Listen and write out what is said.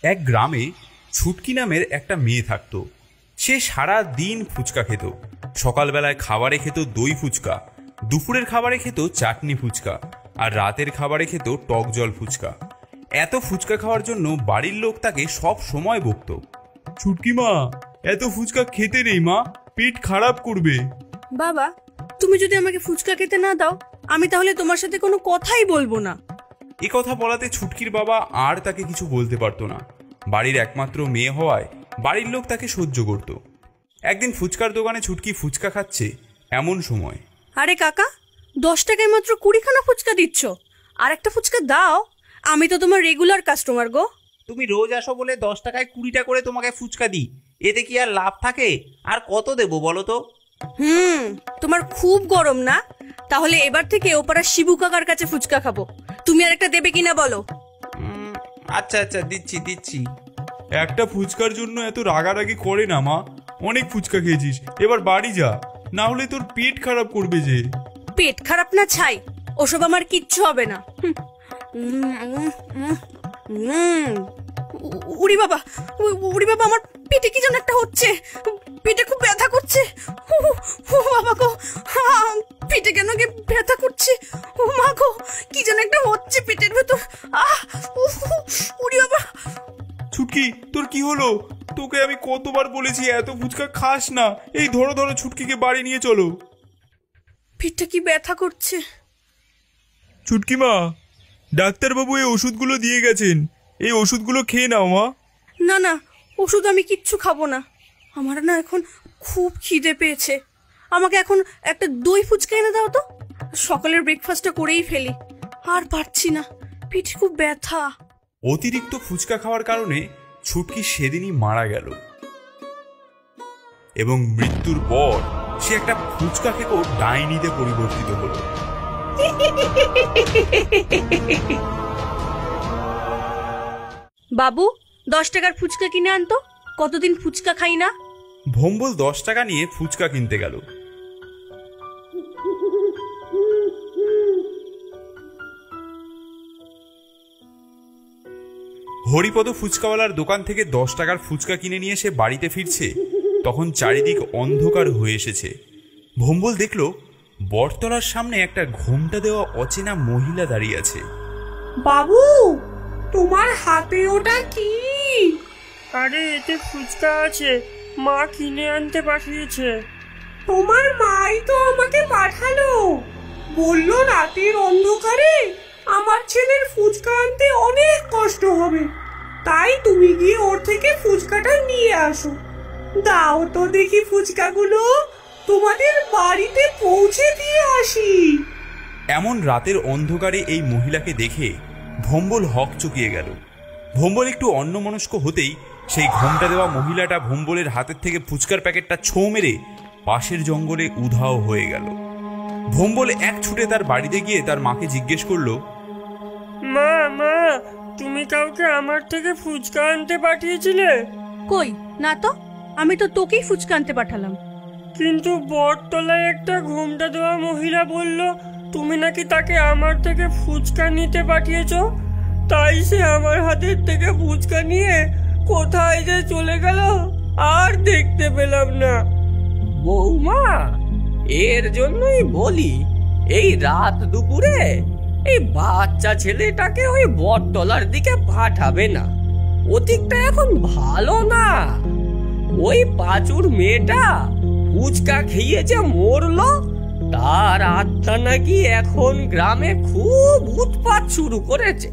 এক গ্রামে ছুটকি নামের একটা মেয়ে থাকতো। সে সারা দিন ফুচকা খেত। সকালবেলায় খাবারে খেত দই ফুচকা, দুপুরের খাবারে খেত চাটনি ফুচকা, আর রাতের খাবারে খেত টক জল ফুচকা। এত ফুচকা খাওয়ার জন্য বাড়ির লোক তাকে সব সময় বকত। ছুটকি মা, এত ফুচকা খেতে নেই মা, পেট খারাপ করবে। বাবা, তুমি যদি আমাকে ফুচকা খেতে না দাও, আমি তাহলে তোমার সাথে কোনো কথাই বলবো না। এ কথা বলাতে ছুটকির বাবা আর তাকে কিছু বলতে পারতো না। বাড়ির একমাত্র মেয়ে হওয়ায় বাড়ির লোক তাকে সহ্য করত। একদিন ফুচকার দোকানে ছুটকি ফুচকা খাচ্ছে, এমন সময়, আরে কাকা, 10 টাকায় মাত্র 20খানা ফুচকা দিচ্ছ, আর একটা ফুচকা দাও। আমি তো তোমার রেগুলার কাস্টমার গো। তুমি রোজ আসো বলে 10 টাকায় 20টা করে তোমাকে ফুচকা দিই, এতে কি আর লাভ থাকে? আর কত দেবো বলো তো? তোমার খুব গরম না? তাহলে এবার থেকে ওপাড়া শিবু কাকার কাছে ফুচকা খাবো। তুমি আর একটা দেবে কিনা বলো? আচ্ছা আচ্ছা, দিচ্ছি দিচ্ছি। একটা ফুচকার জন্য এত রাগারাগি করে না মা, অনেক ফুচকা খেয়েছিস, এবার বাড়ি যা, না হলে তোর পেট খারাপ করবে যে। পেট খারাপ না ছাই, ওসব আমার কিচ্ছু হবে না। উড়ি বাবা, উড়ি বাবা, আমার পেটে কি যেন একটা হচ্ছে, পেটে খুব ব্যথা করছে। বাবা গো, পেটে কেন কি ব্যথা করছে? ও মা গো, কি যেন একটা হচ্ছে পেটের ভেতর। উড়ি বাবা। ছুটকি, তোর কি হলো? তোকে আমি কতবার বলেছি এত ফুচকা খাস না। এই ধরো ধরো, ছুটকিকে বাড়ি নিয়ে চলো। পেটটা কি ব্যথা করছে। ছুটকি মা, ডাক্তারবাবু এই ওষুধগুলো দিয়ে গেছেন, এই ওষুধগুলো খেয়ে নাও মা। না না, ওষুধ আমি কিচ্ছু খাবো না। আমার না এখন খুব খিদে পেয়েছে। আমাকে এখন একটা দই ফুচকা এনে দাও তো, সকালের ব্রেকফাস্টটা করেই ফেলি। আর পারছি না, পেটে খুব ব্যথা। অতিরিক্ত ফুচকা খাওয়ার কারণে ছুটকি সেদিনই মারা গেল, এবং মৃত্যুর পর সে একটা ফুচকা খেয়েও ডাইনিতে পরিবর্তিত হলো। বাবু, 10 টাকার ফুচকা কিনে আনতো, কতদিন ফুচকা খাই না। ভম্বল 10 টাকা নিয়ে ফুচকা কিনতে গেল। হরিপদ ফুচকাওয়ালার দোকান থেকে 10 টাকার ফুচকা কিনে নিয়ে সে বাড়িতে ফিরছে, তখন চারিদিক অন্ধকার হয়ে এসেছে। ভম্বল দেখল বটতলার সামনে একটা ঘোমটা দেওয়া অচেনা মহিলা দাঁড়িয়ে আছে। বাবু, তোমার হাতে ওটা কি? আরে, এতে ফুচকা আছে, মা কিনে আনতে পাঠিয়েছে। তোমার মাই তো আমাকে পাঠালো, বললো রাতের অন্ধকারে আমার ছেলের ফুচকা আনতে অনেক কষ্ট হবে, তাই তুমি গিয়ে ওর থেকে ফুচকাটা নিয়ে আসো। দাও তো দেখি ফুচকাগুলো, তোমাদের বাড়িতে পৌঁছে দিয়ে আসি। এমন রাতের অন্ধকারে এই মহিলাকে দেখে ভম্বল হকচকিয়ে গেল। ভম্বল একটু অন্যমনস্ক হতেই সেই ঘোমটা দেওয়া মহিলাটা ভম্বলের হাতের থেকে ফুচকার প্যাকেটটা ছোঁ মেরে পাশের জঙ্গলে উধাও হয়ে গেল। ভম্বল এক ছুটে তার বাড়িতে গিয়ে তার মাকে জিজ্ঞেস করলো, মা মা, তুমি কাউকে আমার থেকে ফুচকা আনতে পাঠিয়েছিলে? কই না তো, আমি তো তোকেই ফুচকা আনতে পাঠালাম। কিন্তু বটতলায় একটা ঘোমটা দেওয়া মহিলা বলল তুমি নাকি তাকে আমার থেকে ফুচকা নিতে পাঠিয়েছ, তাই সে আমার হাতের থেকে ফুচকা নিয়ে কোথায় যে চলে গেল আর দেখতে পেলাম না। বৌমা, এর জন্যই বলি এই রাত দুপুরে এই বাচ্চা ছেলেটাকে ওই বটতলার দিকে পাঠাবে না, ওদিকটা এখন ভালো না। ওই পাঁচুর মেয়েটা ফুচকা খেয়ে যে মরলো, তার আত্মা নাকি এখন গ্রামে খুব উৎপাত শুরু করেছে।